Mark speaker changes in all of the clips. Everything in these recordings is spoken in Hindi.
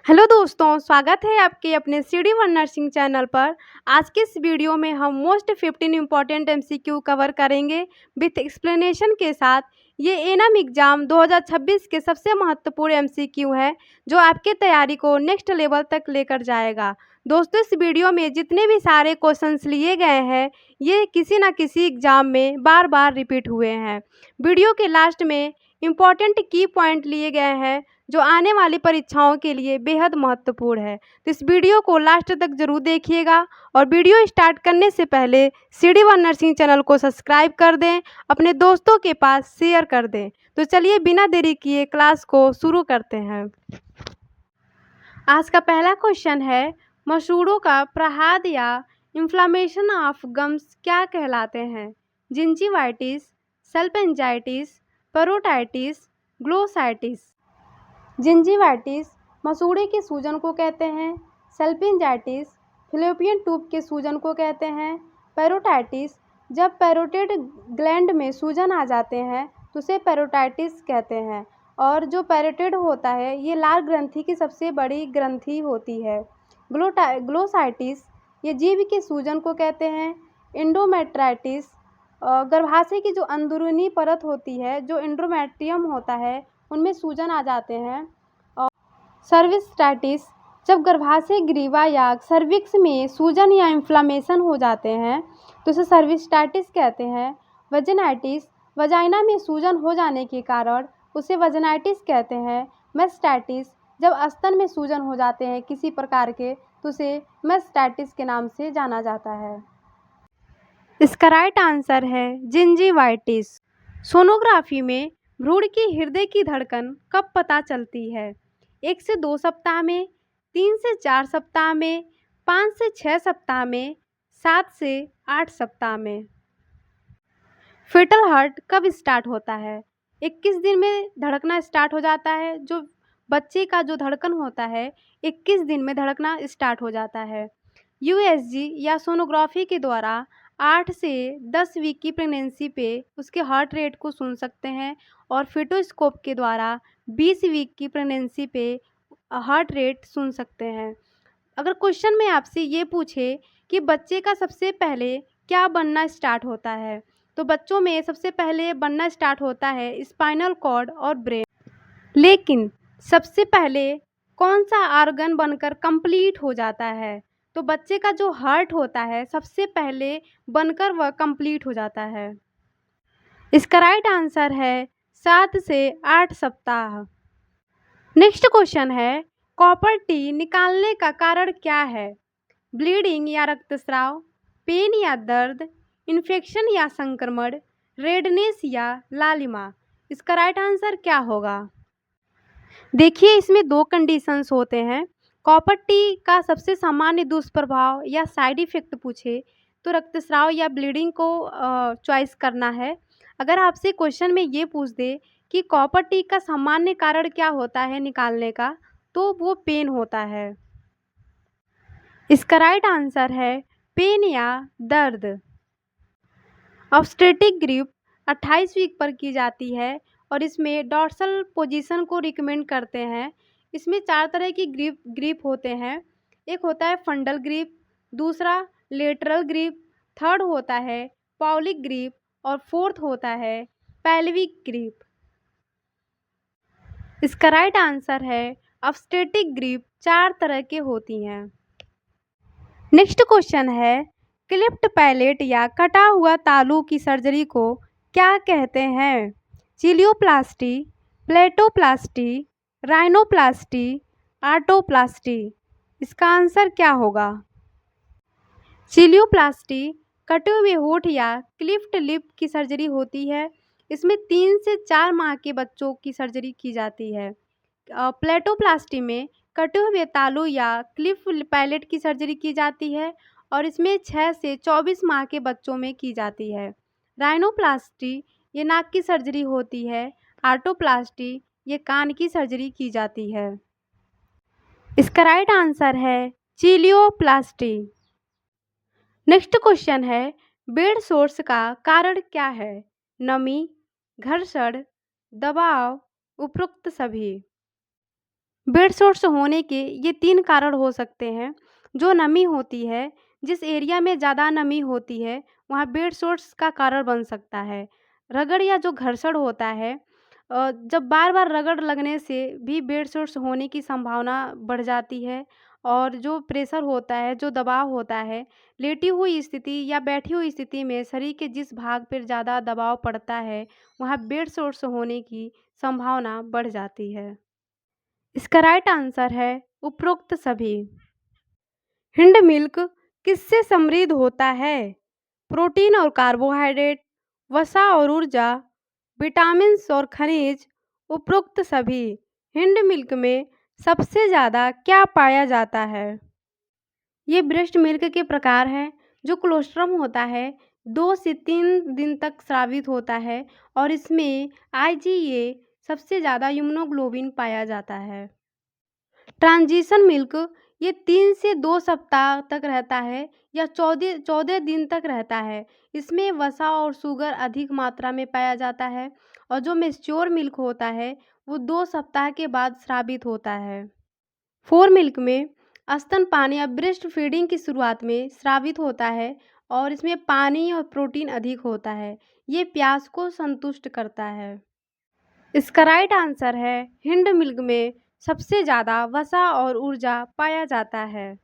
Speaker 1: हेलो दोस्तों, स्वागत है आपके अपने सीडी वन नर्सिंग चैनल पर। आज के इस वीडियो में हम मोस्ट 15 इम्पॉर्टेंट एमसीक्यू कवर करेंगे विथ एक्सप्लेनेशन के साथ। ये एनम एग्ज़ाम 2026 के सबसे महत्वपूर्ण एमसीक्यू है जो आपके तैयारी को नेक्स्ट लेवल तक लेकर जाएगा। दोस्तों, इस वीडियो में जितने भी सारे क्वेश्चंस लिए गए हैं ये किसी न किसी एग्ज़ाम में बार बार रिपीट हुए हैं। वीडियो के लास्ट में इम्पॉर्टेंट की पॉइंट लिए गए हैं जो आने वाली परीक्षाओं के लिए बेहद महत्वपूर्ण है। तो इस वीडियो को लास्ट तक जरूर देखिएगा और वीडियो स्टार्ट करने से पहले सीडी वन नर्सिंग चैनल को सब्सक्राइब कर दें, अपने दोस्तों के पास शेयर कर दें। तो चलिए बिना देरी किए क्लास को शुरू करते हैं। आज का पहला क्वेश्चन है, मसूड़ों का प्रहाद या इन्फ्लामेशन ऑफ गम्स क्या कहलाते हैं? Gingivitis, salpingitis, parotitis, glossitis. Gingivitis मसूड़े के सूजन को कहते हैं। सल्पिंजाइटिस फिलिपियन ट्यूब के सूजन को कहते हैं। पेरोटाइटिस जब पैरोटिड ग्लैंड में सूजन आ जाते हैं तो उसे पेरोटाइटिस कहते हैं। और जो पैरोटिड होता है ये लाल ग्रंथि की सबसे बड़ी ग्रंथि होती है। ग्लोसाइटिस ये जीभ के सूजन को कहते हैं। इंडोमेट्राइटिस गर्भाशय की जो अंदरूनी परत होती है, जो इंडोमेट्रियम होता है, उनमें सूजन आ जाते हैं। और सर्विक्टाइटिस जब गर्भाशय ग्रीवा या सर्विक्स में सूजन या इन्फ्लामेशन हो जाते हैं तो उसे सर्विक्टाइटिस कहते हैं। वजाइनाइटिस वजाइना में सूजन हो जाने के कारण उसे वजाइनाइटिस कहते हैं। मेस्टाइटिस जब स्तन में सूजन हो जाते हैं किसी प्रकार के तो उसे मेस्टाइटिस के नाम से जाना जाता है। इसका राइट आंसर है जिंजीवाइटिस। सोनोग्राफी में भ्रूण की हृदय की धड़कन कब पता चलती है? 1 से 2 सप्ताह में, 3 से 4 सप्ताह में, 5 से 6 सप्ताह में, 7 से 8 सप्ताह में। फेटल हार्ट कब स्टार्ट होता है? 21 दिन में धड़कना स्टार्ट हो जाता है। जो बच्चे का जो धड़कन होता है 21 दिन में धड़कना स्टार्ट हो जाता है। यूएसजी या सोनोग्राफी के द्वारा 8 से 10 वीक की प्रेगनेंसी पे उसके हार्ट रेट को सुन सकते हैं और फिटोस्कोप के द्वारा 20 वीक की प्रेगनेंसी पे हार्ट रेट सुन सकते हैं। अगर क्वेश्चन में आपसे ये पूछे कि बच्चे का सबसे पहले क्या बनना स्टार्ट होता है तो बच्चों में सबसे पहले बनना स्टार्ट होता है स्पाइनल कॉर्ड और ब्रेन। लेकिन सबसे पहले कौन सा ऑर्गन बनकर कंप्लीट हो जाता है? तो बच्चे का जो हार्ट होता है सबसे पहले बनकर वह कंप्लीट हो जाता है। इसका राइट आंसर है 7 से 8 सप्ताह। नेक्स्ट क्वेश्चन है, कॉपर टी निकालने का कारण क्या है? ब्लीडिंग या रक्तस्राव, पेन या दर्द, इन्फेक्शन या संक्रमण, रेडनेस या लालिमा। इसका राइट आंसर क्या होगा? देखिए, इसमें 2 कंडीशंस होते हैं। कॉपर टी का सबसे सामान्य दुष्प्रभाव या साइड इफ़ेक्ट पूछे तो रक्तस्राव या ब्लीडिंग को चॉइस करना है। अगर आपसे क्वेश्चन में ये पूछ दे कि कॉपर टी का सामान्य कारण क्या होता है निकालने का, तो वो पेन होता है। इसका राइट आंसर है पेन या दर्द। ऑब्स्टेट्रिक ग्रिप 28 वीक पर की जाती है और इसमें डॉर्सल पोजीशन को रिकमेंड करते हैं। इसमें 4 तरह की ग्रिप होते हैं। एक होता है फंडल ग्रिप, दूसरा लेटरल ग्रिप, थर्ड होता है पॉलिक ग्रिप और फोर्थ होता है पेल्विक ग्रिप। इसका राइट आंसर है ऑब्स्टेट्रिक ग्रिप 4 तरह के होती हैं। नेक्स्ट क्वेश्चन है, क्लिफ्ट पैलेट या कटा हुआ तालू की सर्जरी को क्या कहते हैं? चिलियोप्लास्टी, प्लेटोप्लास्टी, राइनोप्लास्टी, आर्टोप्लास्टी। इसका आंसर क्या होगा? चिलियोप्लास्टी कटे हुए होठ या क्लिफ्ट लिप की सर्जरी होती है। इसमें 3 से 4 माह के बच्चों की सर्जरी की जाती है। प्लेटोप्लास्टी में कटे हुए तालू या क्लिफ पैलेट की सर्जरी की जाती है और इसमें 6 से 24 माह के बच्चों में की जाती है। राइनोप्लास्टी ये नाक की सर्जरी होती है। आर्टोप्लास्टी ये कान की सर्जरी की जाती है। इसका राइट आंसर है चिलियोप्लास्टी। नेक्स्ट क्वेश्चन है, बेड सोर्स का कारण क्या है? नमी, घर्षण, दबाव, उपरोक्त सभी। बेड सोर्स होने के ये 3 कारण हो सकते हैं। जो नमी होती है, जिस एरिया में ज़्यादा नमी होती है, वहाँ बेड सोर्स का कारण बन सकता है। रगड़ या जो घर्षण होता है, जब बार-बार रगड़ लगने से भी बेड सोर्स होने की संभावना बढ़ जाती है। और जो प्रेशर होता है, जो दबाव होता है, लेटी हुई स्थिति या बैठी हुई स्थिति में शरीर के जिस भाग पर ज़्यादा दबाव पड़ता है, वहाँ बेड सोर्स होने की संभावना बढ़ जाती है। इसका राइट आंसर है उपरोक्त सभी। हिंड मिल्क किससे समृद्ध होता है? प्रोटीन और कार्बोहाइड्रेट, वसा और ऊर्जा, विटामिन्स और खनिज, उपरोक्त सभी। हिंड मिल्क में सबसे ज़्यादा क्या पाया जाता है? ये ब्रेस्ट मिल्क के प्रकार हैं। जो कोलोस्ट्रम होता है 2 से 3 दिन तक स्रावित होता है और इसमें आईजीए सबसे ज़्यादा यूमोग्लोबिन पाया जाता है। ट्रांजिशन मिल्क ये 3 से 2 सप्ताह तक रहता है या 14 दिन तक रहता है। इसमें वसा और शुगर अधिक मात्रा में पाया जाता है। और जो मैच्योर मिल्क होता है वो 2 सप्ताह के बाद स्रावित होता है। फोर मिल्क में स्तनपान या ब्रेस्ट फीडिंग की शुरुआत में स्रावित होता है और इसमें पानी और प्रोटीन अधिक होता है। ये प्यास को संतुष्ट करता है। इसका राइट आंसर है हिंड मिल्क में सबसे ज़्यादा वसा और ऊर्जा पाया जाता है।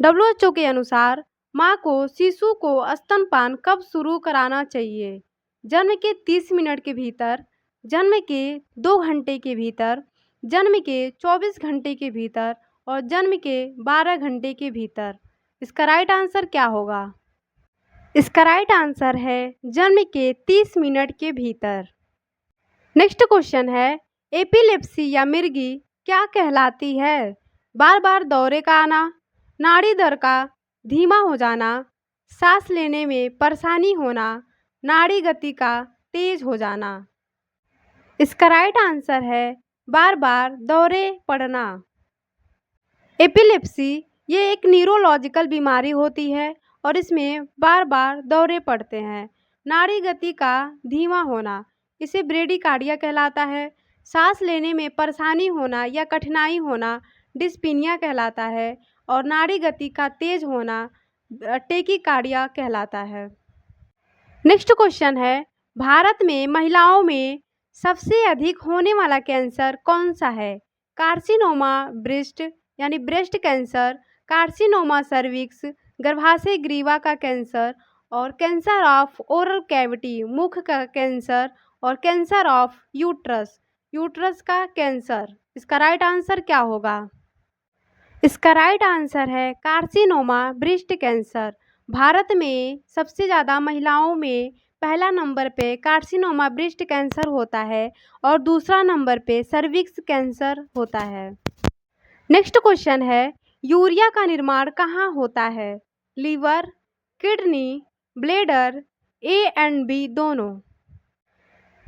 Speaker 1: डब्ल्यूएचओ के अनुसार माँ को शिशु को स्तनपान कब शुरू कराना चाहिए? जन्म के 30 मिनट के भीतर, जन्म के 2 घंटे के भीतर, जन्म के 24 घंटे के भीतर और जन्म के 12 घंटे के भीतर। इसका राइट आंसर क्या होगा? इसका राइट आंसर है जन्म के 30 मिनट के भीतर। नेक्स्ट क्वेश्चन है एपिलेप्सी या मिर्गी क्या कहलाती है? बार बार दौरे का आना, नाड़ी दर का धीमा हो जाना, सांस लेने में परेशानी होना, नाड़ी गति का तेज हो जाना। इसका राइट आंसर है बार बार दौरे पड़ना। एपिलेप्सी ये एक न्यूरोलॉजिकल बीमारी होती है और इसमें बार बार दौरे पड़ते हैं। नाड़ी गति का धीमा होना इसे ब्रेडिकार्डिया कहलाता है। सांस लेने में परेशानी होना या कठिनाई होना डिस्पीनिया कहलाता है और नाड़ी गति का तेज होना टेकिकार्डिया कहलाता है। नेक्स्ट क्वेश्चन है भारत में महिलाओं में सबसे अधिक होने वाला कैंसर कौन सा है? कार्सिनोमा ब्रेस्ट यानी ब्रेस्ट कैंसर, कार्सिनोमा सर्विक्स, गर्भाशय ग्रीवा का कैंसर और कैंसर ऑफ ओरल कैविटी मुख का कैंसर और कैंसर ऑफ यूट्रस यूट्रस का कैंसर। इसका राइट आंसर क्या होगा? इसका राइट आंसर है कार्सिनोमा ब्रेस्ट कैंसर। भारत में सबसे ज़्यादा महिलाओं में पहला नंबर पे कार्सिनोमा ब्रेस्ट कैंसर होता है और दूसरा नंबर पे सर्विक्स कैंसर होता है। नेक्स्ट क्वेश्चन है यूरिया का निर्माण कहाँ होता है? Liver, kidney, bladder, A and B दोनों।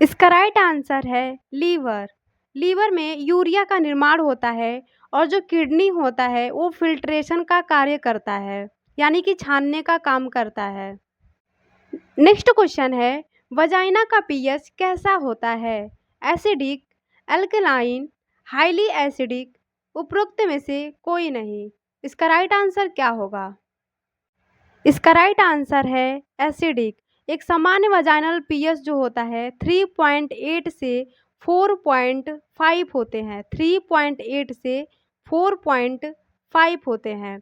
Speaker 1: इसका राइट आंसर है लीवर। लीवर में यूरिया का निर्माण होता है और जो किडनी होता है वो फिल्ट्रेशन का कार्य करता है यानी कि छानने का काम करता है। नेक्स्ट क्वेश्चन है वजाइना का पीएच कैसा होता है? एसिडिक, अल्कलाइन, हाईली एसिडिक, उपरोक्त में से कोई नहीं। इसका राइट आंसर क्या होगा? इसका राइट आंसर है एसिडिक। एक सामान्य वजाइनल पीएच जो होता है 3.8 से 4.5 होते हैं। 3.8 से 4.5 होते हैं।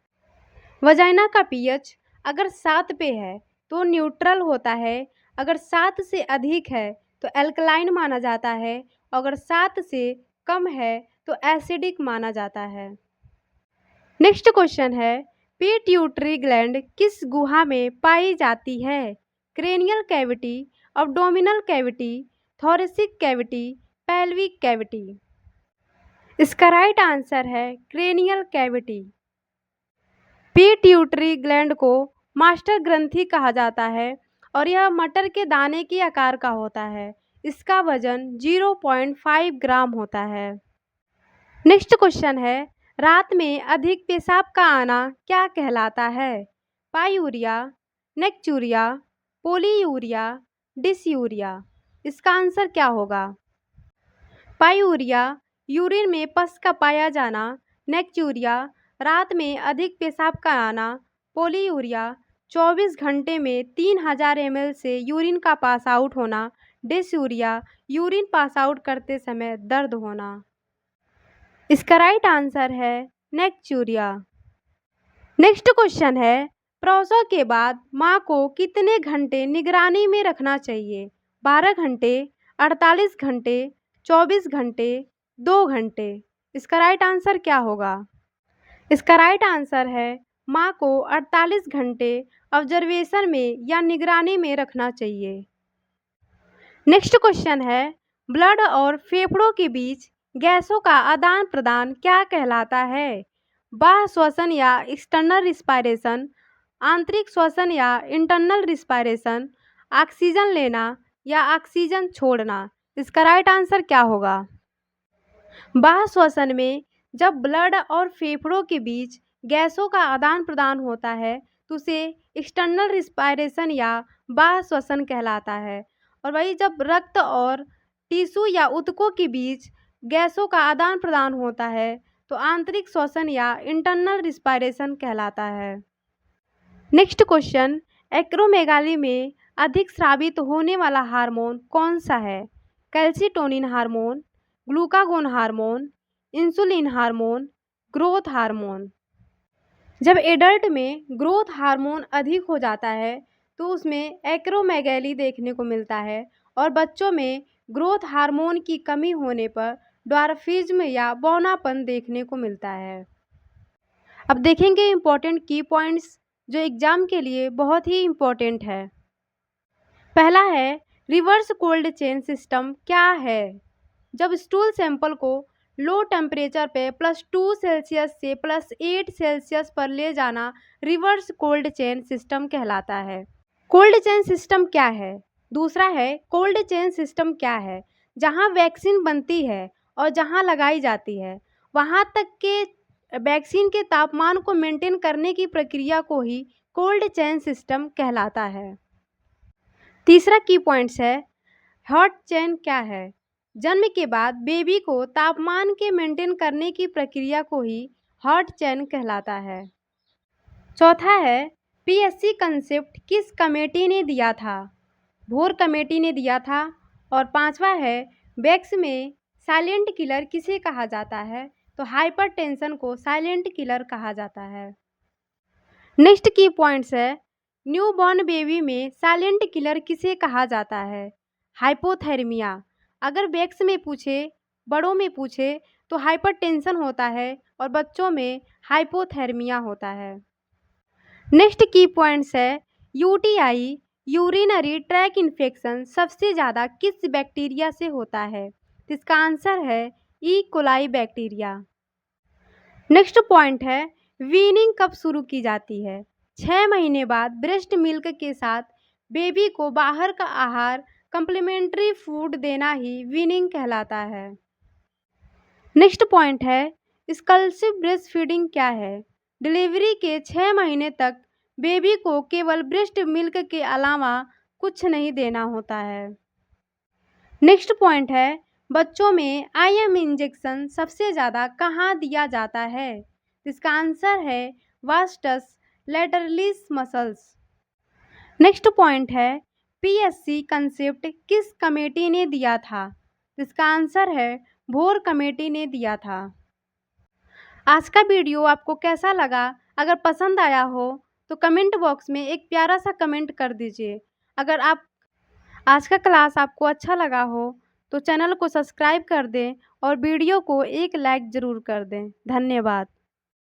Speaker 1: वजाइना का पीएच अगर 7 पे है तो न्यूट्रल होता है, अगर 7 से अधिक है तो एल्कलाइन माना जाता है, अगर 7 से कम है तो एसिडिक माना जाता है। नेक्स्ट क्वेश्चन है पिट्यूटरी ग्लैंड किस गुहा में पाई जाती है? Cranial cavity, abdominal cavity, thoracic cavity, pelvic cavity. इसका राइट आंसर है क्रेनियल कैविटी। पिट्यूटरी ग्लैंड को मास्टर ग्रंथि कहा जाता है और यह मटर के दाने के आकार का होता है। इसका वजन 0.5 ग्राम होता है। नेक्स्ट क्वेश्चन है रात में अधिक पेशाब का आना क्या कहलाता है? Pyuria, nocturia, polyuria, dysuria. इसका आंसर क्या होगा? पायूरिया यूरिन में पस का पाया जाना, नेक्चूरिया, रात में अधिक पेशाब का आना, पोलीयूरिया, 24 घंटे में 3000 ml से यूरिन का पास आउट होना, डिसयूरिया, यूरिन पास आउट करते समय दर्द होना। इसका राइट आंसर है नेक्चूरिया। नेक्स्ट क्वेश्चन है, प्रसव के बाद माँ को कितने घंटे निगरानी में रखना चाहिए? 12 घंटे, 48 घंटे, 24 घंटे, 2 घंटे। इसका राइट आंसर क्या होगा? इसका राइट आंसर है माँ को 48 घंटे ऑब्जर्वेशन में या निगरानी में रखना चाहिए। नेक्स्ट क्वेश्चन है, ब्लड और फेफड़ों के बीच गैसों का आदान प्रदान क्या कहलाता है? बाह्य श्वसन या एक्सटर्नल रिस्पायरेशन, आंतरिक श्वसन या इंटरनल रिस्पायरेशन, ऑक्सीजन लेना या ऑक्सीजन छोड़ना। इसका राइट आंसर क्या होगा? बाह्य श्वसन में जब ब्लड और फेफड़ों के बीच गैसों का आदान प्रदान होता है तो उसे एक्सटर्नल रिस्पायरेशन या बाह्य श्वसन कहलाता है। और वही जब रक्त और टिश्यू या ऊतकों के बीच गैसों का आदान प्रदान होता है तो आंतरिक श्वसन या इंटरनल रिस्पायरेशन कहलाता है। नेक्स्ट क्वेश्चन, एक्रोमेगाली में अधिक स्रावित होने वाला हार्मोन कौन सा है? Calcitonin hormone, glucagon hormone, insulin hormone, growth hormone. जब एडल्ट में ग्रोथ हार्मोन अधिक हो जाता है तो उसमें एक्रोमेगैली देखने को मिलता है और बच्चों में ग्रोथ हार्मोन की कमी होने पर ड्वार्फिज्म या बौनापन देखने को मिलता है। अब देखेंगे इम्पोर्टेंट की पॉइंट्स जो एग्जाम के लिए बहुत ही इम्पोर्टेंट है। पहला है, रिवर्स कोल्ड चेन सिस्टम क्या है? जब स्टूल सैंपल को लो टेम्परेचर पे +2 सेल्सियस से +8 सेल्सियस पर ले जाना रिवर्स कोल्ड चेन सिस्टम कहलाता है। कोल्ड चेन सिस्टम क्या है? दूसरा है, कोल्ड चेन सिस्टम क्या है? जहां वैक्सीन बनती है और जहां लगाई जाती है वहां तक के वैक्सीन के तापमान को मेंटेन करने की प्रक्रिया को ही कोल्ड चेन सिस्टम कहलाता है। तीसरा की पॉइंट्स है, हॉट चेन क्या है? जन्म के बाद बेबी को तापमान के मेंटेन करने की प्रक्रिया को ही हॉट चेन कहलाता है। चौथा है, पीएससी कंसेप्ट किस कमेटी ने दिया था? भोर कमेटी ने दिया था। और पांचवा है, वैक्स में साइलेंट किलर किसे कहा जाता है? तो हाइपरटेंशन को साइलेंट किलर कहा जाता है। नेक्स्ट की पॉइंट्स है, न्यूबॉर्न बेबी में साइलेंट किलर किसे कहा जाता है? हाइपोथर्मिया। अगर वैक्स में पूछे, बड़ों में पूछे तो हाइपरटेंशन होता है और बच्चों में हाइपोथर्मिया होता है। नेक्स्ट की पॉइंट्स है, यूटीआई यूरिनरी ट्रैक इन्फेक्शन सबसे ज़्यादा किस बैक्टीरिया से होता है? इसका आंसर है E coli bacteria. Next point है, वीनिंग कब शुरू की जाती है? 6 महीने बाद ब्रेस्ट मिल्क के साथ बेबी को बाहर का आहार कम्प्लीमेंट्री फूड देना ही वीनिंग कहलाता है। नेक्स्ट पॉइंट है, एक्सक्लूसिव ब्रेस्ट फीडिंग क्या है? डिलीवरी के 6 महीने तक बेबी को केवल ब्रेस्ट मिल्क के अलावा कुछ नहीं देना होता है। नेक्स्ट पॉइंट है, बच्चों में आईएम इंजेक्शन सबसे ज़्यादा कहाँ दिया जाता है? इसका आंसर है वास्टस लैटरलिस मसल्स। नेक्स्ट पॉइंट है, पीएससी कंसेप्ट किस कमेटी ने दिया था? इसका आंसर है भोर कमेटी ने दिया था। आज का वीडियो आपको कैसा लगा? अगर पसंद आया हो तो कमेंट बॉक्स में एक प्यारा सा कमेंट कर दीजिए। अगर आप आज का क्लास आपको अच्छा लगा हो तो चैनल को सब्सक्राइब कर दें और वीडियो को एक लाइक ज़रूर कर दें। धन्यवाद।